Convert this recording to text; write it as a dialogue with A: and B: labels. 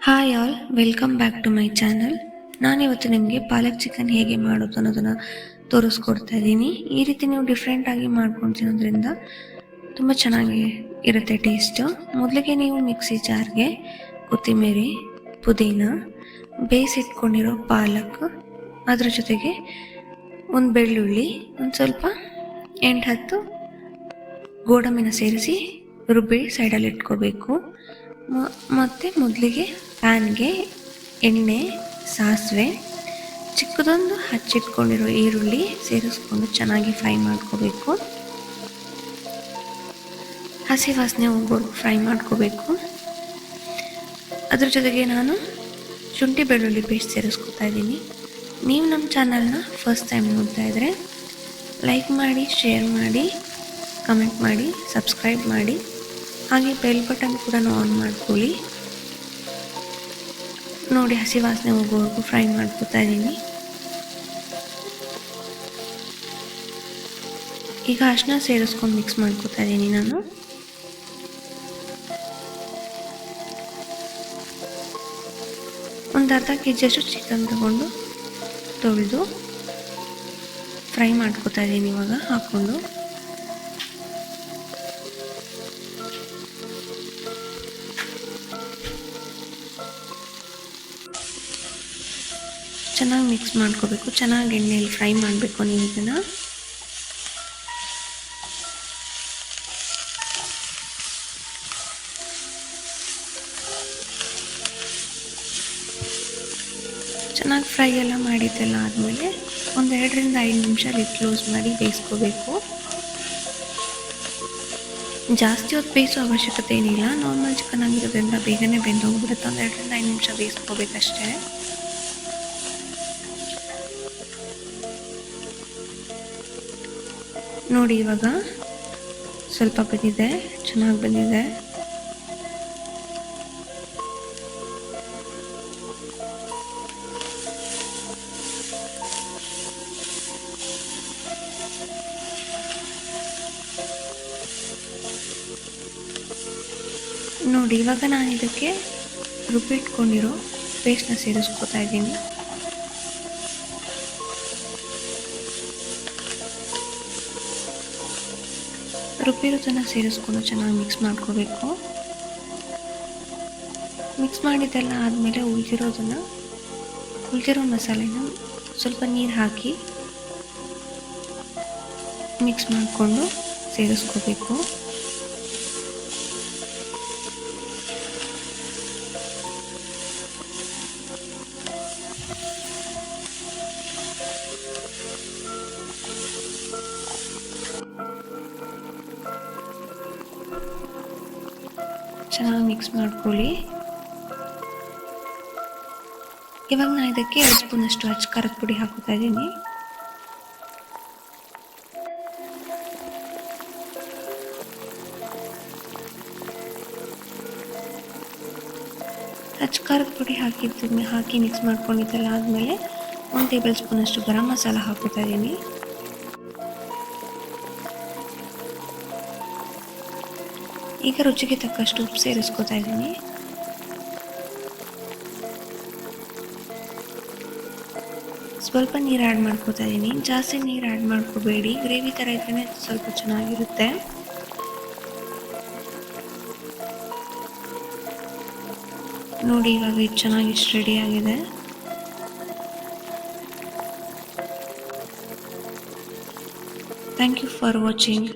A: Hi all, welcome back to my channel. ನಾನಿವತ್ತು ನಿಮಗೆ ಪಾಲಕ್ chicken ಹೇಗೆ ಮಾಡೋದು ಅನ್ನೋದನ್ನು ತೋರಿಸ್ಕೊಡ್ತಾ ಇದ್ದೀನಿ. ಈ ರೀತಿ ನೀವು ಡಿಫ್ರೆಂಟಾಗಿ ಮಾಡ್ಕೊಂಡು ತಿನ್ನೋದ್ರಿಂದ ತುಂಬ ಚೆನ್ನಾಗಿ ಇರುತ್ತೆ ಟೇಸ್ಟು. ಮೊದಲಿಗೆ ನೀವು ಮಿಕ್ಸಿ ಜಾರ್ಗೆ ಕೊತ್ತಂಬರಿ, ಪುದೀನ, ಬೇಯಿಸಿಟ್ಕೊಂಡಿರೋ ಪಾಲಕ್, ಅದ್ರ ಜೊತೆಗೆ ಒಂದು ಬೆಳ್ಳುಳ್ಳಿ, ಒಂದು ಸ್ವಲ್ಪ 8-10 ಗೋಡಂಬಿನ ಸೇರಿಸಿ ರುಬ್ಬಿ ಸೈಡಲ್ಲಿ ಇಟ್ಕೋಬೇಕು. ಮತ್ತು ಮೊದಲಿಗೆ ಪ್ಯಾನ್ಗೆ ಎಣ್ಣೆ, ಸಾಸಿವೆ, ಚಿಕ್ಕದೊಂದು ಹಚ್ಚಿಟ್ಕೊಂಡಿರೋ ಈರುಳ್ಳಿ ಸೇರಿಸ್ಕೊಂಡು ಚೆನ್ನಾಗಿ ಫ್ರೈ ಮಾಡ್ಕೋಬೇಕು. ಹಸಿ ವಾಸನೆ ಹೋಗೋವರೆಗೂ ಫ್ರೈ ಮಾಡ್ಕೋಬೇಕು. ಅದ್ರ ಜೊತೆಗೆ ನಾನು ಶುಂಠಿ ಬೆಳ್ಳುಳ್ಳಿ ಪೇಸ್ಟ್ ಸೇರಿಸ್ಕೊತಾ ಇದ್ದೀನಿ. ನೀವು ನಮ್ಮ ಚಾನಲ್ನ ಫಸ್ಟ್ ಟೈಮ್ ನೋಡ್ತಾ ಇದ್ದರೆ ಲೈಕ್ ಮಾಡಿ, ಶೇರ್ ಮಾಡಿ, ಕಮೆಂಟ್ ಮಾಡಿ, ಸಬ್ಸ್ಕ್ರೈಬ್ ಮಾಡಿ, ಹಾಗೆ ಬೆಲ್ ಬಟನ್ ಕೂಡ ಆನ್ ಮಾಡ್ಕೊಳ್ಳಿ. ನೋಡಿ, ಹಸಿ ವಾಸನೆ ಹೋಗೋವರೆಗೂ ಫ್ರೈ ಮಾಡ್ಕೊತಾ ಇದ್ದೀನಿ. ಈಗ ಅರಿಶಿನ ಸೇರಿಸ್ಕೊಂಡು ಮಿಕ್ಸ್ ಮಾಡ್ಕೊತಾ ಇದ್ದೀನಿ. ನಾನು ಒಂದು ಅರ್ಧ ಕೆಜಿಯಷ್ಟು ಚಿಕನ್ ತಗೊಂಡು ತೊಳೆದು ಫ್ರೈ ಮಾಡ್ಕೊತಾ ಇದ್ದೀನಿ. ಇವಾಗ ಹಾಕ್ಕೊಂಡು ಚೆನ್ನಾಗಿ ಮಿಕ್ಸ್ ಮಾಡ್ಕೋಬೇಕು. ಚೆನ್ನಾಗಿ ಎಣ್ಣೆಯಲ್ಲಿ ಫ್ರೈ ಮಾಡಬೇಕು. ನೀವು ಇದನ್ನು ಚೆನ್ನಾಗಿ ಫ್ರೈ ಎಲ್ಲ ಮಾಡಿದ್ದೆಲ್ಲ ಆದಮೇಲೆ ಒಂದು 2ರಿಂದ 5 ನಿಮಿಷ ಲಿಡ್ ಕ್ಲೋಸ್ ಮಾಡಿ ಬೇಯಿಸ್ಕೋಬೇಕು. ಜಾಸ್ತಿ ಹೊತ್ತು ಬೇಯಿಸೋ ಅವಶ್ಯಕತೆ ಏನಿಲ್ಲ. ನಾರ್ಮಲ್ ಚಿಕನ್ ಆಗಿರೋದ್ರಿಂದ ಬೇಗನೆ ಬೆಂದು ಹೋಗ್ಬಿಡುತ್ತೆ. ಒಂದು 2ರಿಂದ 5 ನಿಮಿಷ ಬೇಯಿಸ್ಕೋಬೇಕಷ್ಟೇ. ನೋಡಿ, ಇವಾಗ ಸ್ವಲ್ಪ ಬಂದಿದೆ, ಚೆನ್ನಾಗಿ ಬಂದಿದೆ. ನೋಡಿ, ಇವಾಗ ನಾನು ಇದಕ್ಕೆ ರುಬ್ಬಿಟ್ಕೊಂಡಿರೋ ಪೇಸ್ಟ್ನ ಸೇರಿಸ್ಕೊತಾ ಇದ್ದೀನಿ. ರುಬ್ಬಿರೋದನ್ನು ಸೇರಿಸ್ಕೊಂಡು ಚೆನ್ನಾಗಿ ಮಿಕ್ಸ್ ಮಾಡ್ಕೋಬೇಕು. ಮಿಕ್ಸ್ ಮಾಡಿದ್ದೆಲ್ಲ ಆದಮೇಲೆ ಉಳಿದಿರೋ ಮಸಾಲೆನ ಸ್ವಲ್ಪ ನೀರು ಹಾಕಿ ಮಿಕ್ಸ್ ಮಾಡಿಕೊಂಡು ಸೇರಿಸ್ಕೋಬೇಕು. ಚೆನ್ನಾಗಿ ಮಿಕ್ಸ್ ಮಾಡ್ಕೊಳ್ಳಿ. ಇವಾಗ ನಾನು ಇದಕ್ಕೆ 2 ಸ್ಪೂನಷ್ಟು ಅಚ್ಚ ಖಾರದ ಪುಡಿ ಹಾಕೋತಾ ಇದ್ದೀನಿ. ಅಚ್ಚ ಖಾರದ ಪುಡಿ ಹಾಕಿ ಮಿಕ್ಸ್ ಮಾಡ್ಕೊಂಡಿದ್ದೆಲ್ಲ ಆದಮೇಲೆ 1 ಟೇಬಲ್ ಸ್ಪೂನಷ್ಟು ಗರಂ ಮಸಾಲ ಹಾಕೋತಾ ಇದ್ದೀನಿ. ಈಗ ರುಚಿಗೆ ತಕ್ಕಷ್ಟು ಉಪ್ಪು ಸೇರಿಸ್ಕೊತಾ ಇದ್ದೀನಿ. ಸ್ವಲ್ಪ ನೀರು ಆ್ಯಡ್ ಮಾಡ್ಕೊತಾ ಇದ್ದೀನಿ. ಜಾಸ್ತಿ ನೀರು ಆ್ಯಡ್ ಮಾಡ್ಕೋಬೇಡಿ, ಗ್ರೇವಿ ಥರ ಇದ್ರೇ ಸ್ವಲ್ಪ ಚೆನ್ನಾಗಿರುತ್ತೆ. ನೋಡಿ, ಇವಾಗ ಇದು ಚೆನ್ನಾಗಿ ರೆಡಿ ಆಗಿದೆ. Thank you for watching.